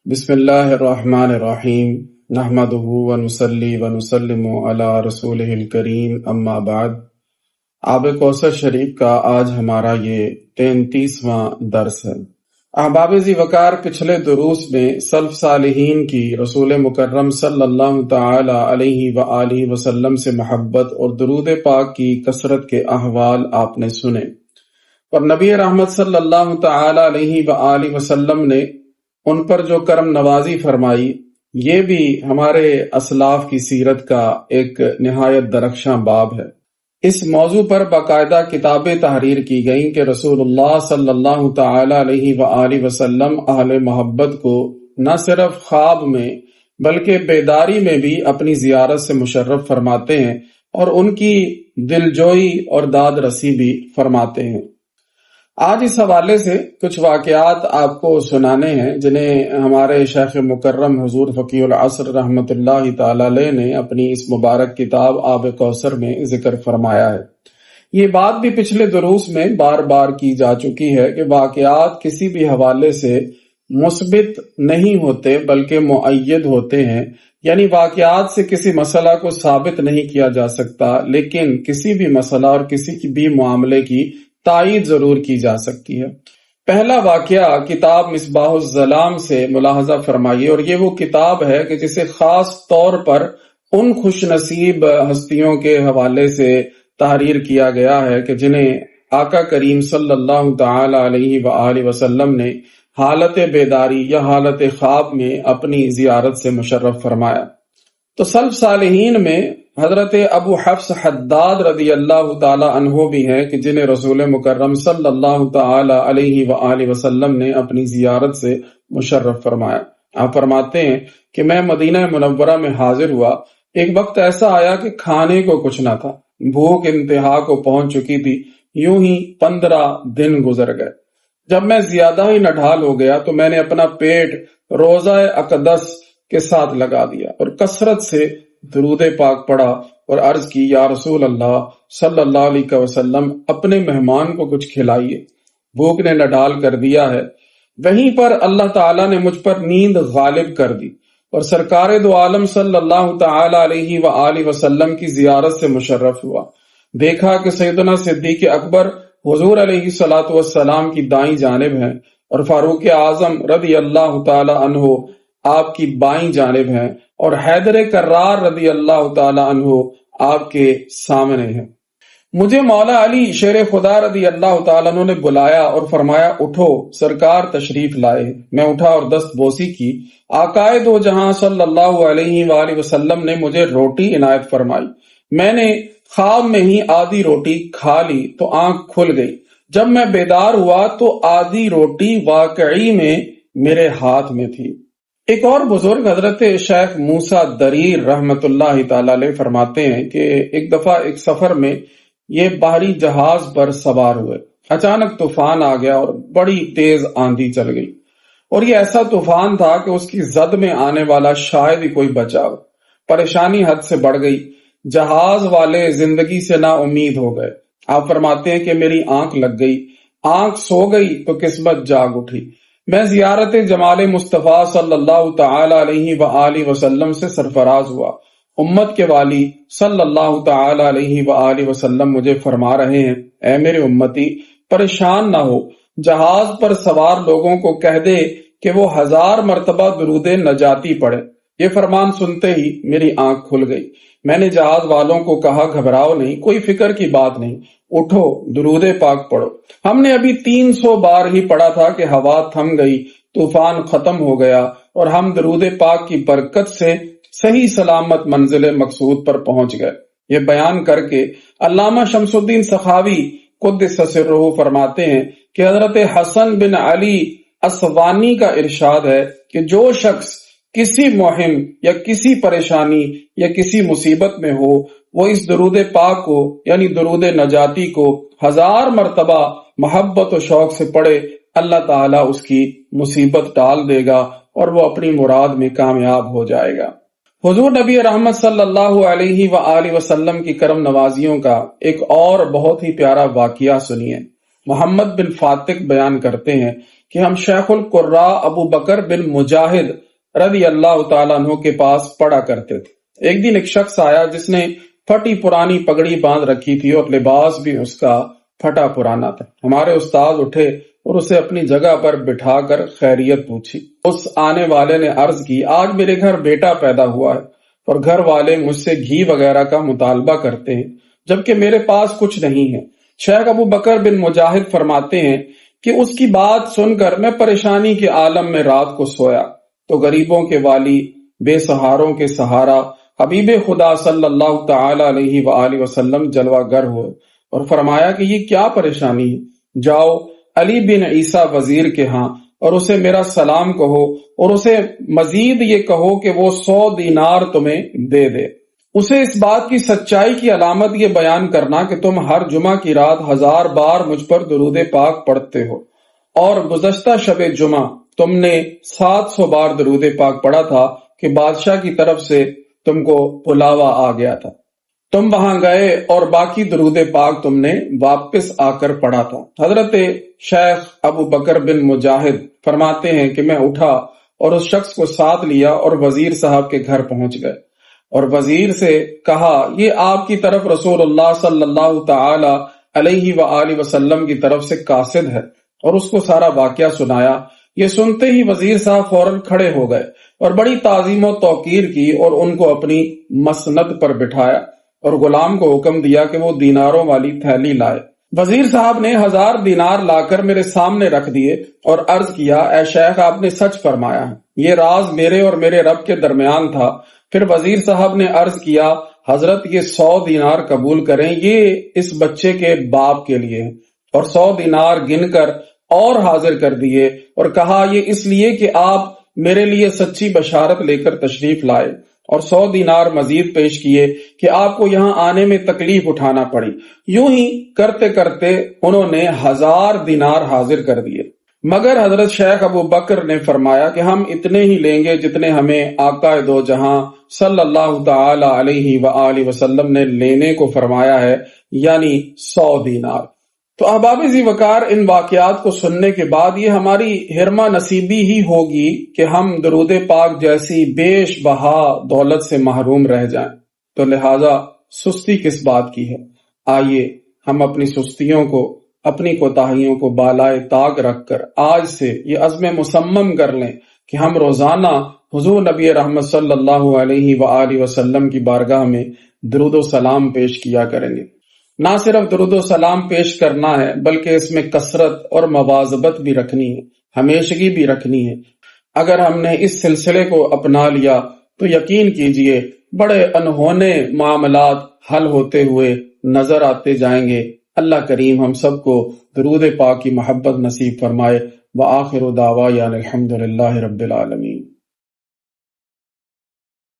بسم اللہ الرحمن الرحیم نحمدہ ونصلی ونسلم علی رسولہ الکریم اما بعد۔ آب کوثر شریف کا آج ہمارا یہ 33واں درس ہے۔ احباب ذی وقار، پچھلے دروس میں سلف صالحین کی رسول مکرم صلی اللہ تعالی علیہ وآلہ وسلم سے محبت اور درود پاک کی کثرت کے احوال آپ نے سنے، اور نبی رحمت صلی اللہ تعالی علیہ وآلہ وسلم نے ان پر جو کرم نوازی فرمائی، یہ بھی ہمارے اسلاف کی سیرت کا ایک نہایت درخشاں باب ہے۔ اس موضوع پر باقاعدہ کتابیں تحریر کی گئیں کہ رسول اللہ صلی اللہ تعالی علیہ وآلہ وسلم اہل محبت کو نہ صرف خواب میں بلکہ بیداری میں بھی اپنی زیارت سے مشرف فرماتے ہیں، اور ان کی دلجوئی اور داد رسی بھی فرماتے ہیں۔ آج اس حوالے سے کچھ واقعات آپ کو سنانے ہیں جنہیں ہمارے شیخ مکرم حضور فقیہ العصر رحمت اللہ تعالی علیہ نے اپنی اس مبارک کتاب آب کوثر میں ذکر فرمایا ہے۔ یہ بات بھی پچھلے دروس میں بار بار کی جا چکی ہے کہ واقعات کسی بھی حوالے سے مثبت نہیں ہوتے بلکہ مؤید ہوتے ہیں، یعنی واقعات سے کسی مسئلہ کو ثابت نہیں کیا جا سکتا، لیکن کسی بھی مسئلہ اور کسی بھی معاملے کی تائید ضرور کی جا سکتی ہے۔ پہلا واقعہ کتاب مصباح الظلام سے ملاحظہ فرمائیے، اور یہ وہ کتاب ہے کہ جسے خاص طور پر ان خوش نصیب ہستیوں کے حوالے سے تحریر کیا گیا ہے کہ جنہیں آقا کریم صلی اللہ تعالی علیہ وآلہ وسلم نے حالت بیداری یا حالت خواب میں اپنی زیارت سے مشرف فرمایا۔ تو سلف صالحین میں حضرت ابو حفص حداد رضی اللہ تعالی عنہ بھی ہیں کہ جنہیں رسول مکرم صلی اللہ تعالی علیہ وآلہ وسلم نے اپنی زیارت سے مشرف فرمایا۔ آپ فرماتے ہیں کہ میں مدینہ منورہ میں حاضر ہوا، ایک وقت ایسا آیا کہ کھانے کو کچھ نہ تھا، بھوک انتہا کو پہنچ چکی تھی، یوں ہی 15 دن گزر گئے۔ جب میں زیادہ ہی نڈھال ہو گیا تو میں نے اپنا پیٹ روضہ اقدس کے ساتھ لگا دیا اور کثرت سے درود پاک پڑھا اور عرض کی، یا رسول اللہ صلی اللہ علیہ وسلم، اپنے مہمان کو کچھ کھلائیے، بھوک نے نڈال کر دیا ہے۔ وہیں پر اللہ تعالیٰ نے مجھ پر نیند غالب کر دی اور سرکار دو عالم صلی اللہ تعالی علیہ وآلہ وسلم کی زیارت سے مشرف ہوا۔ دیکھا کہ سیدنا صدیق اکبر حضور علیہ الصلوۃ والسلام کی دائیں جانب ہیں، اور فاروق اعظم رضی اللہ تعالی عنہ آپ کی بائیں جانب ہیں، اور حیدر کرار رضی اللہ تعالی عنہ آپ کے سامنے ہیں۔ مجھے مولا علی شیر خدا رضی اللہ تعالیٰ عنہ نے بلایا اور فرمایا، اٹھو، سرکار تشریف لائے۔ میں اٹھا اور دست بوسی کی۔ آقائے دو جہاں صلی اللہ علیہ وآلہ وسلم نے مجھے روٹی عنایت فرمائی۔ میں نے خواب میں ہی آدھی روٹی کھا لی تو آنکھ کھل گئی۔ جب میں بیدار ہوا تو آدھی روٹی واقعی میں میرے ہاتھ میں تھی۔ ایک اور بزرگ حضرت شیخ موسیٰ دریر رحمت اللہ تعالی علیہ فرماتے ہیں کہ ایک دفعہ ایک سفر میں یہ بحری جہاز پر سوار ہوئے، اچانک طوفان آ گیا اور بڑی تیز آندھی چل گئی، اور یہ ایسا طوفان تھا کہ اس کی زد میں آنے والا شاید ہی کوئی بچا ہو۔ پریشانی حد سے بڑھ گئی، جہاز والے زندگی سے نا امید ہو گئے۔ آپ فرماتے ہیں کہ میری آنکھ لگ گئی، آنکھ سو گئی تو قسمت جاگ اٹھی۔ میں زیارت جمال مصطفیٰ صلی اللہ تعالی علیہ وآلہ وسلم سے سرفراز ہوا۔ امت کے والی صلی اللہ تعالی علیہ وآلہ وسلم مجھے فرما رہے ہیں، اے میرے امتی، پریشان نہ ہو، جہاز پر سوار لوگوں کو کہہ دے کہ وہ 1000 مرتبہ درود نجاتی پڑھے۔ یہ فرمان سنتے ہی میری آنکھ کھل گئی۔ میں نے جہاز والوں کو کہا، گھبراؤ نہیں، کوئی فکر کی بات نہیں، اٹھو، درود پاک پڑھو۔ ہم نے ابھی 300 بار ہی پڑھا تھا کہ ہوا تھم گئی، طوفان ختم ہو گیا، اور ہم درود پاک کی برکت سے صحیح سلامت منزل مقصود پر پہنچ گئے۔ یہ بیان کر کے علامہ شمس الدین سخاوی قدس سرہ فرماتے ہیں کہ حضرت حسن بن علی اسوانی کا ارشاد ہے کہ جو شخص کسی مہم یا کسی پریشانی یا کسی مصیبت میں ہو، وہ اس درود پاک کو یعنی درود نجاتی کو 1000 مرتبہ محبت و شوق سے پڑھے، اللہ تعالیٰ اس کی مصیبت ٹال دے گا اور وہ اپنی مراد میں کامیاب ہو جائے گا۔ حضور نبی رحمت صلی اللہ علیہ وآلہ وسلم کی کرم نوازیوں کا ایک اور بہت ہی پیارا واقعہ سنیے۔ محمد بن فاتق بیان کرتے ہیں کہ ہم شیخ القراء ابو بکر بن مجاہد رضی اللہ تعالیٰ عنہ کے پاس پڑھا کرتے تھے۔ ایک دن ایک شخص آیا جس نے پھٹی پرانی پگڑی باندھ رکھی تھی اور لباس بھی اس کا پھٹا پرانا تھا۔ ہمارے استاد اٹھے اور اسے اپنی جگہ پر بٹھا کر خیریت پوچھی۔ اس آنے والے نے عرض کی، آج میرے گھر بیٹا پیدا ہوا ہے اور گھر والے مجھ سے گھی وغیرہ کا مطالبہ کرتے ہیں جبکہ میرے پاس کچھ نہیں ہے۔ شیخ ابو بکر بن مجاہد فرماتے ہیں کہ اس کی بات سن کر میں پریشانی کے عالم میں رات کو سویا تو غریبوں کے والی، بے سہاروں کے سہارا، حبیب خدا صلی اللہ تعالی علیہ وآلہ وسلم جلوہ گر ہوئے اور فرمایا کہ یہ کیا پریشانی ہے، جاؤ علی بن عیسیٰ وزیر کے ہاں اور اسے میرا سلام کہو اور اسے مزید یہ کہو کہ وہ 100 دینار تمہیں دے دے۔ اسے اس بات کی سچائی کی علامت یہ بیان کرنا کہ تم ہر جمعہ کی رات 1000 بار مجھ پر درود پاک پڑھتے ہو اور گزشتہ شب جمعہ تم نے 700 بار درود پاک پڑھا تھا کہ بادشاہ کی طرف سے تم کو بلاوا آ گیا تھا، تم وہاں گئے اور باقی درود پاک تم نے واپس آ کر پڑھا تھا۔ حضرت شیخ ابو بکر بن مجاہد فرماتے ہیں کہ میں اٹھا اور اس شخص کو ساتھ لیا اور وزیر صاحب کے گھر پہنچ گئے اور وزیر سے کہا، یہ آپ کی طرف رسول اللہ صلی اللہ تعالی علیہ وآلہ وسلم کی طرف سے قاصد ہے، اور اس کو سارا واقعہ سنایا۔ یہ سنتے ہی وزیر صاحب فوراً کھڑے ہو گئے اور بڑی تعظیم و توقیر کی اور ان کو اپنی مسند پر بٹھایا اور غلام کو حکم دیا کہ وہ دیناروں والی تھیلی لائے۔ وزیر صاحب نے 1000 دینار لا کر میرے سامنے رکھ دیے اور عرض کیا، اے شیخ آپ نے سچ فرمایا ہے، یہ راز میرے اور میرے رب کے درمیان تھا۔ پھر وزیر صاحب نے عرض کیا، حضرت یہ 100 دینار قبول کریں، یہ اس بچے کے باپ کے لیے، اور 100 دینار گن کر اور حاضر کر دیے اور کہا، یہ اس لیے کہ آپ میرے لیے سچی بشارت لے کر تشریف لائے، اور 100 دینار مزید پیش کیے کہ آپ کو یہاں آنے میں تکلیف اٹھانا پڑی۔ یوں ہی کرتے کرتے انہوں نے 1000 دینار حاضر کر دیے، مگر حضرت شیخ ابو بکر نے فرمایا کہ ہم اتنے ہی لیں گے جتنے ہمیں آقا دو جہاں صلی اللہ تعالی علیہ وآلہ وسلم نے لینے کو فرمایا ہے، یعنی 100 دینار۔ تو احباب ذی وقار، ان واقعات کو سننے کے بعد یہ ہماری حرمہ نصیبی ہی ہوگی کہ ہم درود پاک جیسی بیش بہا دولت سے محروم رہ جائیں، تو لہٰذا سستی کس بات کی ہے؟ آئیے ہم اپنی سستیوں کو، اپنی کوتاہیوں کو بالائے طاق رکھ کر آج سے یہ عزم مصمم کر لیں کہ ہم روزانہ حضور نبی رحمت صلی اللہ علیہ وآلہ وسلم کی بارگاہ میں درود و سلام پیش کیا کریں گے۔ نہ صرف درود و سلام پیش کرنا ہے بلکہ اس میں کثرت اور مواظبت بھی رکھنی ہے، ہمیشگی بھی رکھنی ہے۔ اگر ہم نے اس سلسلے کو اپنا لیا تو یقین کیجئے بڑے انہونے معاملات حل ہوتے ہوئے نظر آتے جائیں گے۔ اللہ کریم ہم سب کو درود پاک کی محبت نصیب فرمائے۔ وآخر دعوانا الحمد للہ رب العالمین۔